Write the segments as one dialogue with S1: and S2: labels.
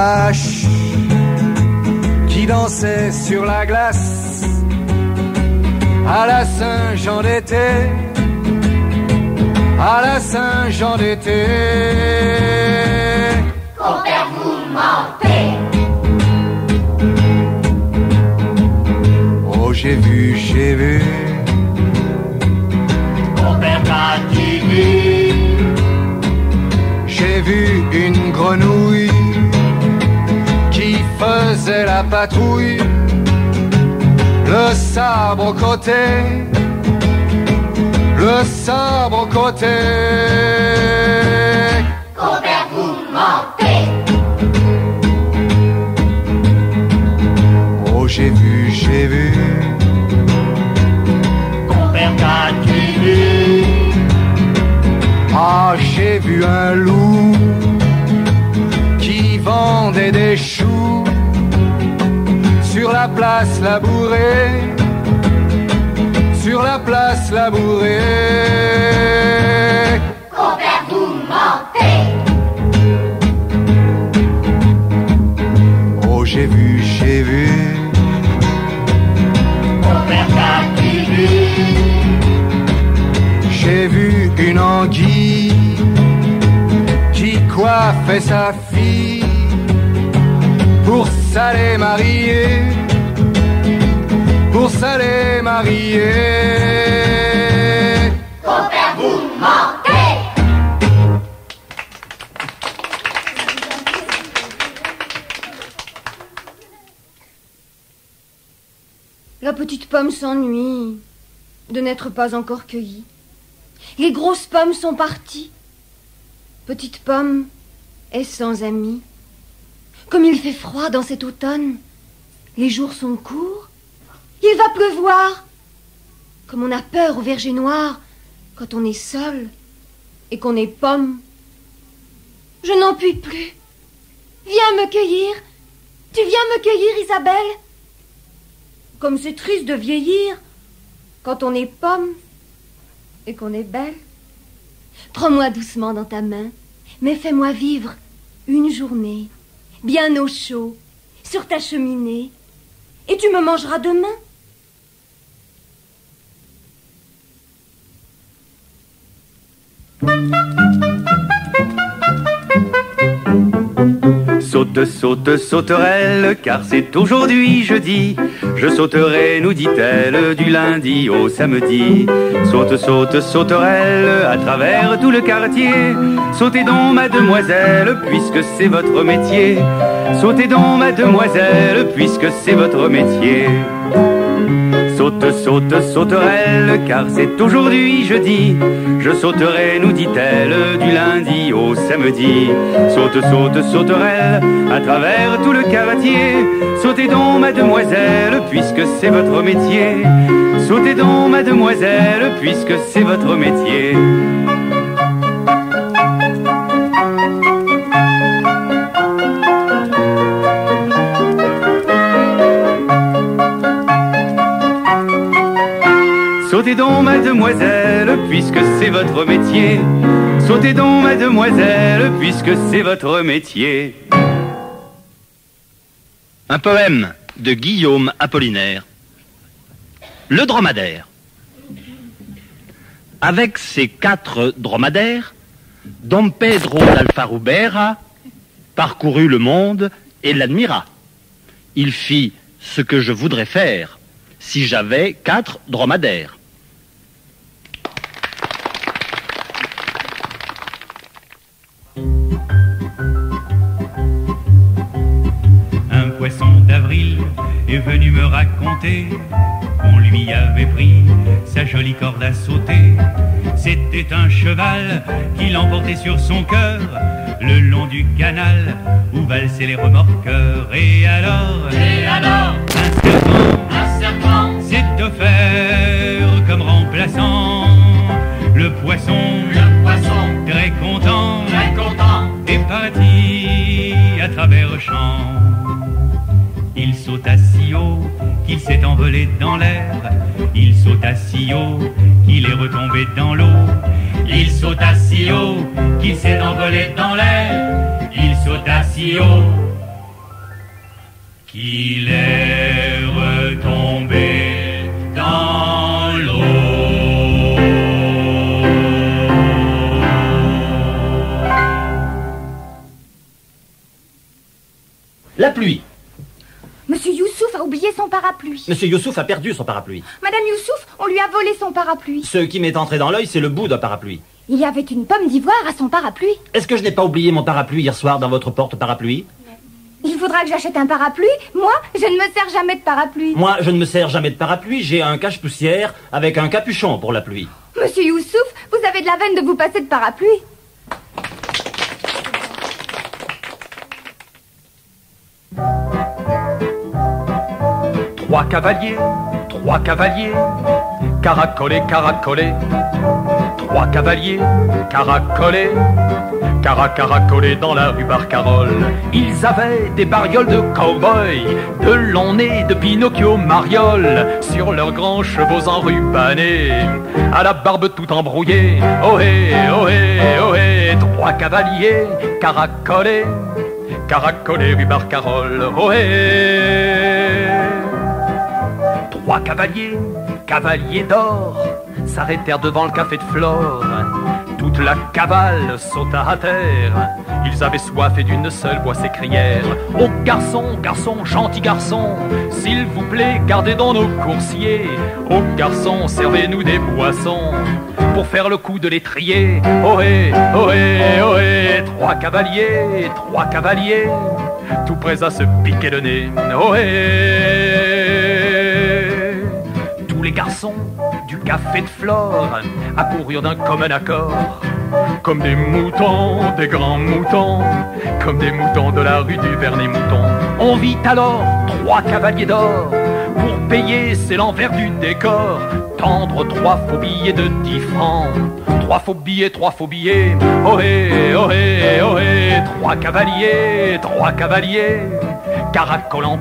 S1: vaches qui dansaient sur la glace à la Saint-Jean d'été, à la Saint-Jean d'été.
S2: Compère, vous mentez.
S1: Oh, j'ai vu
S2: Compère, t'as-tu vu?
S1: J'ai vu une grenouille qui faisait la patrouille, le sabre au côté, le sabre au côté.
S2: Compère, vous mentez.
S1: Oh, j'ai vu.
S2: Compère, t'as-tu vu?
S1: Ah, j'ai vu un loup qui vendait des choux sur la place Labourée, sur la place Labourée.
S2: Compère, vous mentez.
S1: Oh, j'ai vu.
S2: Compère, t'as-tu vu?
S1: J'ai vu une anguille qui coiffait sa fille pour s'aller marier, pour s'aller marier.
S2: Compère, vous mentez.
S3: La petite pomme s'ennuie de n'être pas encore cueillie. Les grosses pommes sont parties. Petite pomme est sans amis. Comme il fait froid dans cet automne, les jours sont courts, il va pleuvoir. Comme on a peur au verger noir quand on est seul et qu'on est pomme. Je n'en puis plus. Viens me cueillir. Tu viens me cueillir, Isabelle? Comme c'est triste de vieillir quand on est pomme et qu'on est belle. Prends-moi doucement dans ta main, mais fais-moi vivre une journée, bien au chaud, sur ta cheminée, et tu me mangeras demain.
S4: Saute, saute, sauterelle, car c'est aujourd'hui jeudi. Je sauterai, nous dit-elle, du lundi au samedi. Saute, saute, sauterelle, à travers tout le quartier. Sautez donc, mademoiselle, puisque c'est votre métier. Sautez donc, mademoiselle, puisque c'est votre métier. Saute, saute, sauterelle, car c'est aujourd'hui jeudi. Je sauterai, nous dit-elle, du lundi au samedi. Saute, saute, sauterelle, à travers tout le quartier. Sautez donc, mademoiselle, puisque c'est votre métier. Sautez donc, mademoiselle, puisque c'est votre métier. Sautez donc, mademoiselle, puisque c'est votre métier. Sautez donc, mademoiselle, puisque c'est votre métier.
S5: Un poème de Guillaume Apollinaire. Le dromadaire. Avec ses 4 dromadaires, Dom Pedro d'Alfarubera parcourut le monde et l'admira. Il fit ce que je voudrais faire si j'avais 4 dromadaires.
S6: Un poisson d'avril est venu me raconter qu'on lui avait pris sa jolie corde à sauter. C'était un cheval qui l'emportait sur son cœur le long du canal où valsaient les remorqueurs. Et alors, un serpent s'est offert comme remplaçant le poisson, très content, est parti à travers champs. Il sauta si haut qu'il s'est envolé dans l'air. Il sauta si haut qu'il est retombé dans l'eau. Il sauta si haut qu'il s'est envolé dans l'air. Il sauta si haut qu'il est retombé dans l'eau.
S7: La pluie.
S8: Monsieur Youssouf a oublié son parapluie.
S7: Monsieur Youssouf a perdu son parapluie.
S8: Madame Youssouf, on lui a volé son parapluie.
S7: Ce qui m'est entré dans l'œil, c'est le bout d'un parapluie.
S8: Il y avait une pomme d'ivoire à son parapluie.
S7: Est-ce que je n'ai pas oublié mon parapluie hier soir dans votre porte-parapluie?
S8: Il faudra que j'achète un parapluie. Moi, je ne me sers jamais de parapluie.
S7: Moi, je ne me sers jamais de parapluie. J'ai un cache-poussière avec un capuchon pour la pluie.
S8: Monsieur Youssouf, vous avez de la veine de vous passer de parapluie.
S1: Trois cavaliers, caracolés, caracolés. Trois cavaliers, caracolés, caracolés dans la rue Barcarolle. Ils avaient des barrioles de cow-boy, de longs nez de Pinocchio Mariole, sur leurs grands chevaux enrubannés, à la barbe tout embrouillée. Ohé, ohé, ohé, trois cavaliers, caracolés, caracolés rue Barcarolle. Ohé. Trois cavaliers, cavaliers d'or, s'arrêtèrent devant le café de Flore. Toute la cavale sauta à terre. Ils avaient soif et d'une seule voix s'écrièrent: oh garçon, garçon, gentil garçon, s'il vous plaît, gardez dans nos coursiers. Oh garçon, servez-nous des boissons pour faire le coup de l'étrier. Ohé, ohé, ohé, trois cavaliers, tout prêts à se piquer le nez. Ohé. Les garçons du café de Flore accoururent d'un commun accord, comme des moutons, des grands moutons, comme des moutons de la rue du Vernet-Mouton. On vit alors trois cavaliers d'or pour payer, c'est l'envers du décor, tendre trois faux billets de 10 francs. Trois faux billets, ohé, ohé, ohé, trois cavaliers, caracolant,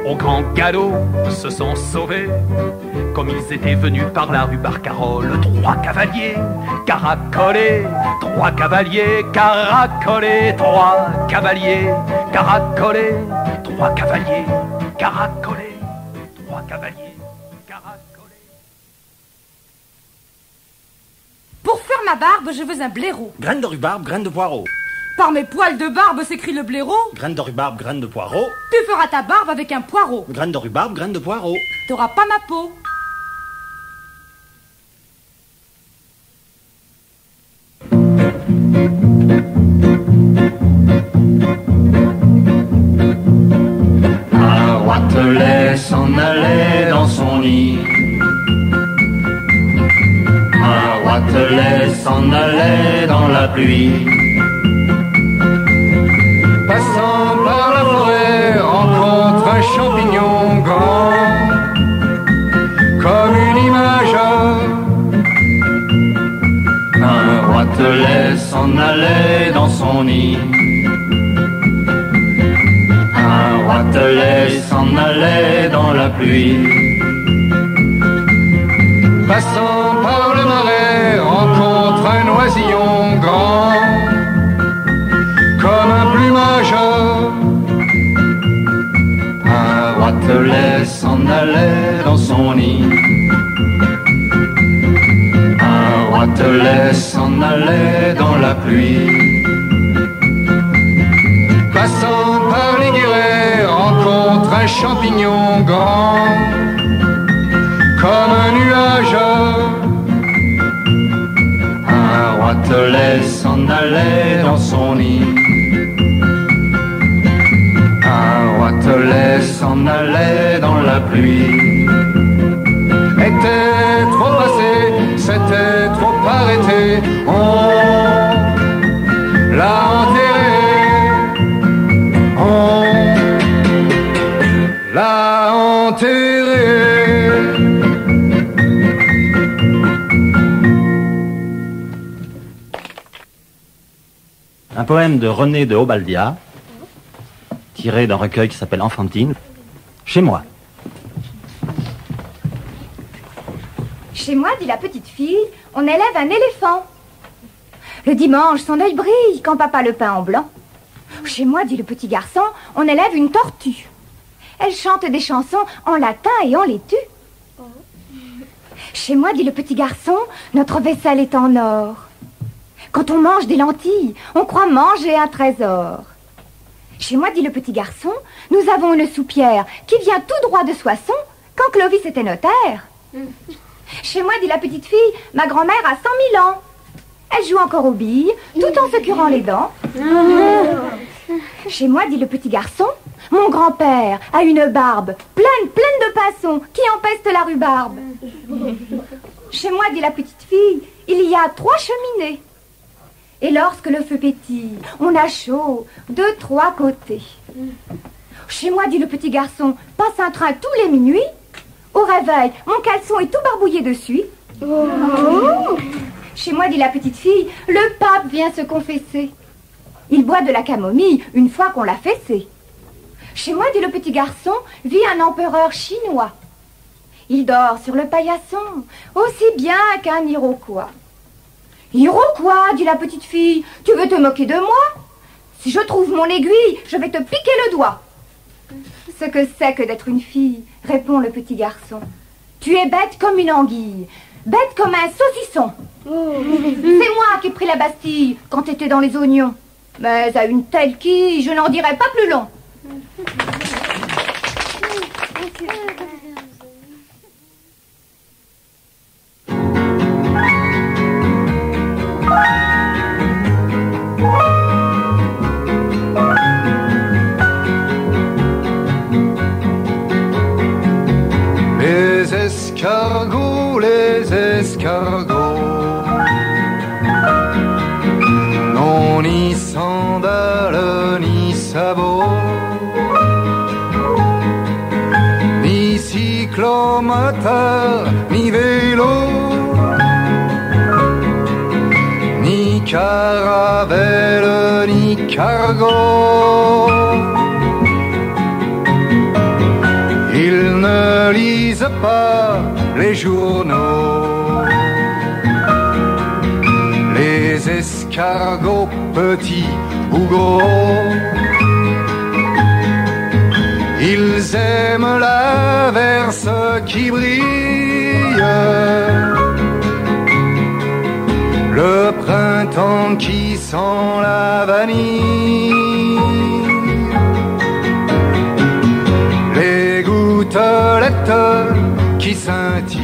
S1: au grand galop se sont sauvés, comme ils étaient venus par la rue Barcarolle. Trois cavaliers, caracolés, trois cavaliers, caracolés, trois cavaliers, caracolés, trois cavaliers, caracolés, trois cavaliers, caracolés.
S9: Pour faire ma barbe, je veux un blaireau.
S7: Graine de rhubarbe, graine de poireau.
S9: Par mes poils de barbe s'écrit le blaireau.
S7: Graine de rhubarbe, graine de poireau.
S9: Tu feras ta barbe avec un poireau.
S7: Graine de rhubarbe, graine de poireau.
S9: T'auras pas ma peau.
S2: Un roitelet s'en allait dans son nid. Un roitelet s'en allait dans la pluie.
S1: Passant par la forêt, rencontre un champignon grand, comme une image.
S2: Un roitelet s'en allait dans son nid. Un roitelet s'en allait dans la pluie.
S1: Passant par le marais, rencontre un oisillon grand, comme un plumage.
S2: Un roitelet s'en allait dans son nid. Un roitelet s'en allait dans la pluie.
S1: Passant par les guérets, rencontre un champignon grand, comme un nuage.
S2: Un roitelet s'en allait dans son nid. Un roitelet s'en allait dans la pluie.
S1: Était trop passé, c'était trop arrêté, on l'a enterré, on l'a enterré.
S7: Un poème de René de Obaldia, tiré d'un recueil qui s'appelle Enfantine. Chez moi.
S8: Chez moi, dit la petite fille, on élève un éléphant. Le dimanche, son œil brille quand papa le peint en blanc. Chez moi, dit le petit garçon, on élève une tortue. Elle chante des chansons en latin et on les tue. Chez moi, dit le petit garçon, notre vaisselle est en or. Quand on mange des lentilles, on croit manger un trésor. Chez moi, dit le petit garçon, nous avons une soupière qui vient tout droit de Soissons quand Clovis était notaire. Chez moi, dit la petite fille, ma grand-mère a 100 000 ans. Elle joue encore aux billes, tout en se curant les dents. Chez moi, dit le petit garçon, mon grand-père a une barbe pleine de pinsons qui empestent la rhubarbe. Chez moi, dit la petite fille, il y a 3 cheminées. Et lorsque le feu pétille, on a chaud de 3 côtés. Chez moi, dit le petit garçon, passe un train tous les minuit. Au réveil, mon caleçon est tout barbouillé dessus. Chez moi, dit la petite fille, le pape vient se confesser. Il boit de la camomille une fois qu'on l'a fessé. Chez moi, dit le petit garçon, vit un empereur chinois. Il dort sur le paillasson, aussi bien qu'un Iroquois. Iroquois, dit la petite fille, tu veux te moquer de moi? Si je trouve mon aiguille, je vais te piquer le doigt. Ce que c'est que d'être une fille, répond le petit garçon. Tu es bête comme une anguille, bête comme un saucisson. C'est moi qui ai pris la Bastille quand t'étais dans les oignons. Mais à une telle quille, je n'en dirai pas plus long.
S2: Les escargots n'ont ni sandales ni sabots, ni cyclomoteur ni vélo, ni caravelle ni cargo. Ils ne lisent pas les journaux, les escargots petits ou gros. Ils aiment la verse qui brille, le printemps qui sent la vanille, les gouttelettes qui scintillent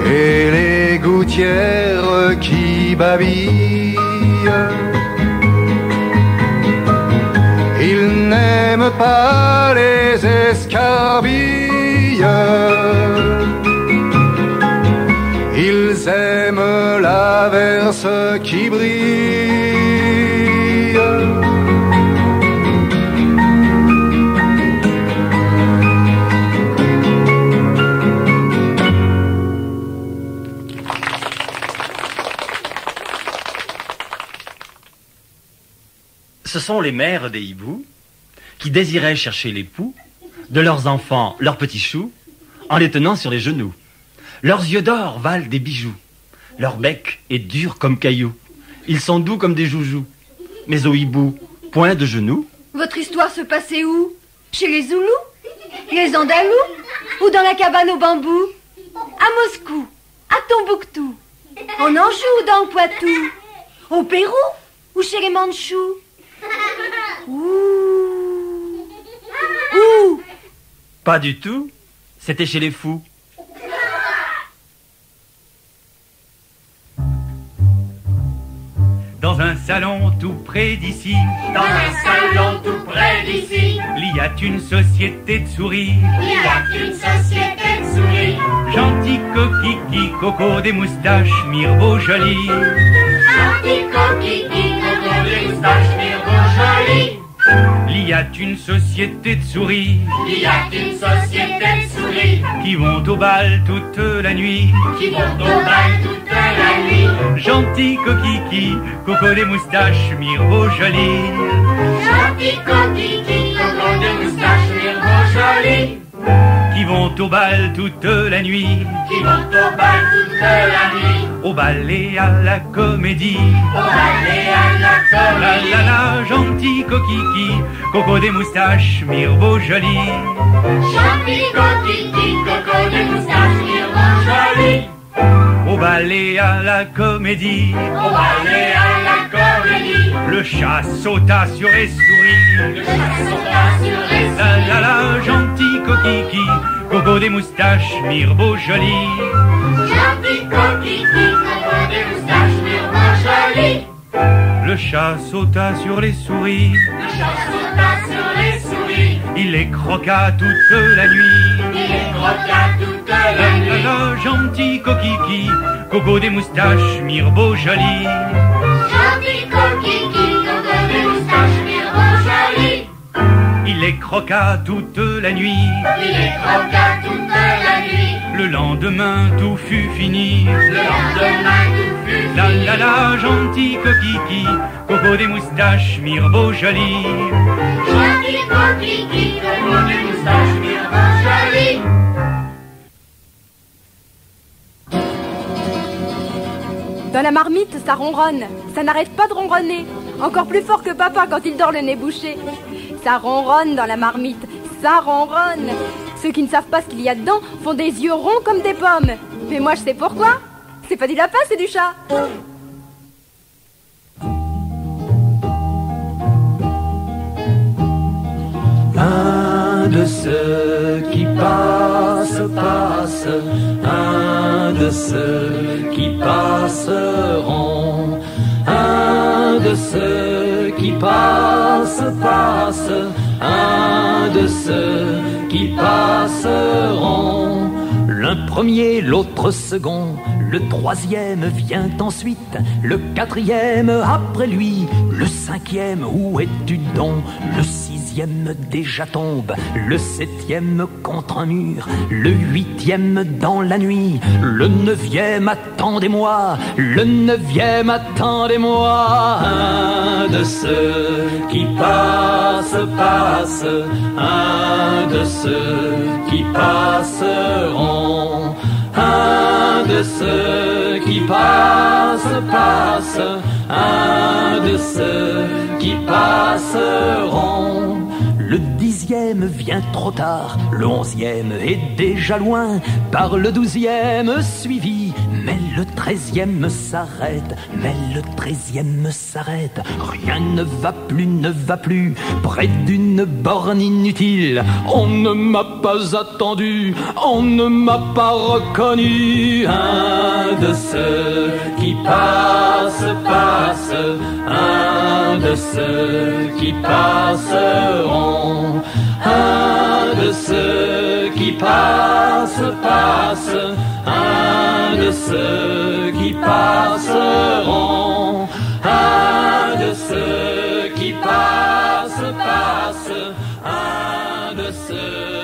S2: et les gouttières qui babillent. Ils n'aiment pas les escarbilles, ils aiment la verse qui brille.
S7: Ce sont les mères des hiboux qui désiraient chercher l'époux de leurs enfants, leurs petits choux, en les tenant sur les genoux. Leurs yeux d'or valent des bijoux, leur bec est dur comme caillou. Ils sont doux comme des joujoux, mais au hibou, point de genoux.
S3: Votre histoire se passait où? Chez les Zoulous? Les Andalous? Ou dans la cabane au bambou? À Moscou? À Tombouctou? En Anjou ou dans le Poitou? Au Pérou? Ou chez les Mandchous? Ouh.
S7: Pas du tout, c'était chez les fous.
S6: Dans un salon tout près d'ici,
S10: dans un salon tout près d'ici,
S6: il y a une société de souris,
S10: il y a une société de souris,
S6: gentil coquiki, coco des moustaches, mirbeau joli,
S10: gentil coquiki, coco des moustaches, mirbeau joli.
S6: Il y a une société de souris,
S10: il y a une société de souris,
S6: qui vont au bal toute la nuit,
S10: qui vont au bal toute la nuit.
S6: Gentil coquiki, coco des moustaches, mirbeau joli,
S10: gentil coquiki, coco des moustaches, mirbeau joli,
S6: qui vont au bal toute la nuit,
S10: qui vont au bal toute la nuit.
S6: au bal et à la comédie.
S10: Au bal et à la comédie.
S6: La la la, gentil coquiki, coco des moustaches, mirbeau joli.
S10: Gentil coquiki, coco des moustaches, mirbeau joli.
S6: Au bal et à la comédie.
S10: Au bal et à la comédie.
S6: Le chat sauta sur les souris.
S10: Le chat sauta sur les souris.
S6: La la la, gentil coquiki, coco des moustaches, mirbeau joli.
S10: Gentil coquiki, coco des moustaches, mirbeau joli.
S6: Le chat sauta sur les souris.
S10: Le chat sauta sur les souris.
S6: Il les croqua toute la nuit.
S10: Il les croqua toute la nuit.
S6: La la, gentil coquiki, coco des moustaches, mirbeau joli.
S10: Gentil coquiki, coco des moustaches, mirbeau joli.
S6: Il les croqua toute la nuit.
S10: Il les croqua toute la nuit.
S6: Le lendemain tout fut fini.
S10: Le lendemain tout fut
S6: La
S10: fini.
S6: la la, gentil coquiki, coco des moustaches, mirbeau joli.
S10: Gentil coquiki, coco des moustaches, mirbeau joli.
S9: Dans la marmite, ça ronronne. Ça n'arrête pas de ronronner. Encore plus fort que papa quand il dort le nez bouché. Ça ronronne dans la marmite. Ça ronronne. Ceux qui ne savent pas ce qu'il y a dedans font des yeux ronds comme des pommes. Mais moi, je sais pourquoi. C'est pas du lapin, c'est du chat.
S2: Un de ceux qui passent, passe. Un de ceux qui passeront. Un de ceux qui passent, passe. Un de ceux qui passeront. L'un premier, l'autre second, le troisième vient ensuite, le quatrième après lui, le cinquième, où es-tu donc? Le sixième déjà tombe, le septième contre un mur, le huitième dans la nuit, le neuvième attendez-moi, le neuvième attendez-moi. Un de ceux qui passent, passe, un de ceux qui passeront. Un de ceux qui passent, passe. Un de ceux qui passeront. Le dixième vient trop tard, le onzième est déjà loin, par le douzième suivi, mais le treizième s'arrête, mais le treizième s'arrête. Rien ne va plus, près d'une borne inutile. On ne m'a pas attendu, on ne m'a pas reconnu. Un de ceux qui passent, passe. Un de ceux qui passeront. Un de ceux qui passent, passe. Un de ceux qui passeront. Un de ceux qui passent, passe. Un de ceux